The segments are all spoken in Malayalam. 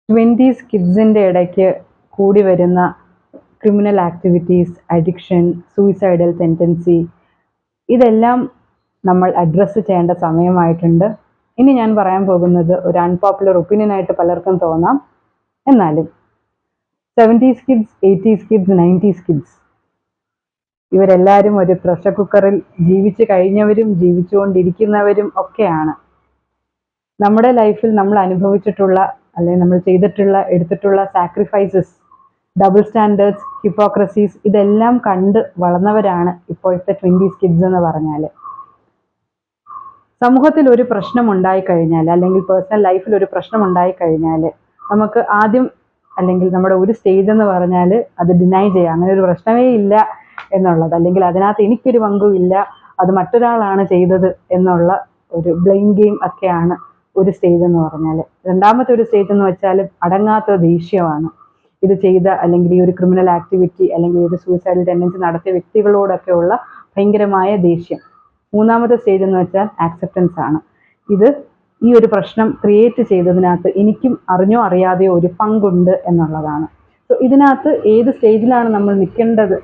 20s കിഡ്സിൻ്റെ ഇടയ്ക്ക് കൂടി വരുന്ന criminal activities, addiction, suicidal tendency, ഇതെല്ലാം നമ്മൾ അഡ്രസ്സ് ചെയ്യേണ്ട സമയമായിട്ടുണ്ട്. ഇനി ഞാൻ പറയാൻ പോകുന്നത് ഒരു അൺപോപ്പുലർ ഒപ്പീനിയനായിട്ട് പലർക്കും തോന്നാം. എന്നാലും 70s kids, 80s kids, 90s kids ഇവരെല്ലാവരും ഒരു പ്രഷർ കുക്കറിൽ ജീവിച്ചു കഴിഞ്ഞവരും ജീവിച്ചുകൊണ്ടിരിക്കുന്നവരും ഒക്കെയാണ്. നമ്മുടെ ലൈഫിൽ നമ്മൾ അനുഭവിച്ചിട്ടുള്ള അല്ലെങ്കിൽ നമ്മൾ ചെയ്തിട്ടുള്ള എടുത്തിട്ടുള്ള സാക്രിഫൈസസ്, ഡബിൾ സ്റ്റാൻഡേർഡ്സ്, ഹിപ്പോക്രസീസ് ഇതെല്ലാം കണ്ട് വളർന്നവരാണ് ഇപ്പോഴത്തെ 20s കിഡ്സ് എന്ന് പറഞ്ഞാൽ. സമൂഹത്തിൽ ഒരു പ്രശ്നം ഉണ്ടായിക്കഴിഞ്ഞാൽ അല്ലെങ്കിൽ പേഴ്സണൽ ലൈഫിൽ ഒരു പ്രശ്നം ഉണ്ടായിക്കഴിഞ്ഞാൽ നമുക്ക് ആദ്യം അല്ലെങ്കിൽ നമ്മുടെ ഒരു സ്റ്റേജ് എന്ന് പറഞ്ഞാൽ അത് ഡിനൈ ചെയ്യാം, അങ്ങനെ ഒരു പ്രശ്നമേ ഇല്ല എന്നുള്ളത്, അല്ലെങ്കിൽ അതിനകത്ത് എനിക്കൊരു പങ്കുമില്ല, അത് മറ്റൊരാളാണ് ചെയ്തത് എന്നുള്ള ഒരു ബ്ലെയിം ഗെയിം ഒക്കെയാണ് ഒരു സ്റ്റേജ് എന്ന് പറഞ്ഞാൽ. രണ്ടാമത്തെ ഒരു സ്റ്റേജ് എന്ന് വെച്ചാൽ അടങ്ങാത്ത ദേഷ്യമാണ്. ഇത് ചെയ്ത അല്ലെങ്കിൽ ഈ ഒരു ക്രിമിനൽ ആക്ടിവിറ്റി അല്ലെങ്കിൽ ഒരു സൂയിസൈഡൽ ടെൻഡൻസി നടത്തിയ വ്യക്തികളോടൊക്കെയുള്ള ഭയങ്കരമായ ദേഷ്യം. മൂന്നാമത്തെ സ്റ്റേജ് എന്ന് വെച്ചാൽ ആക്സെപ്റ്റൻസ് ആണ്. ഇത് ഈ ഒരു പ്രശ്നം ക്രിയേറ്റ് ചെയ്തതിനകത്ത് എനിക്കും അറിഞ്ഞോ അറിയാതെയോ ഒരു പങ്കുണ്ട് എന്നുള്ളതാണ്. സോ ഇതിനകത്ത് ഏത് സ്റ്റേജിലാണ് നമ്മൾ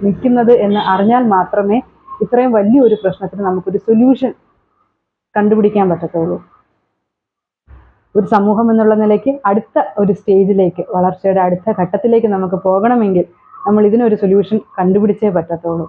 നിൽക്കുന്നത് എന്ന് അറിഞ്ഞാൽ മാത്രമേ ഇത്രയും വലിയൊരു പ്രശ്നത്തിന് നമുക്കൊരു സൊല്യൂഷൻ കണ്ടുപിടിക്കാൻ പറ്റത്തുള്ളൂ. ഒരു സമൂഹം എന്നുള്ള നിലയ്ക്ക് അടുത്ത ഒരു സ്റ്റേജിലേക്ക്, വളർച്ചയുടെ അടുത്ത ഘട്ടത്തിലേക്ക് നമുക്ക് പോകണമെങ്കിൽ നമ്മൾ ഇതിനൊരു സൊല്യൂഷൻ കണ്ടുപിടിച്ചേ പറ്റത്തുള്ളൂ.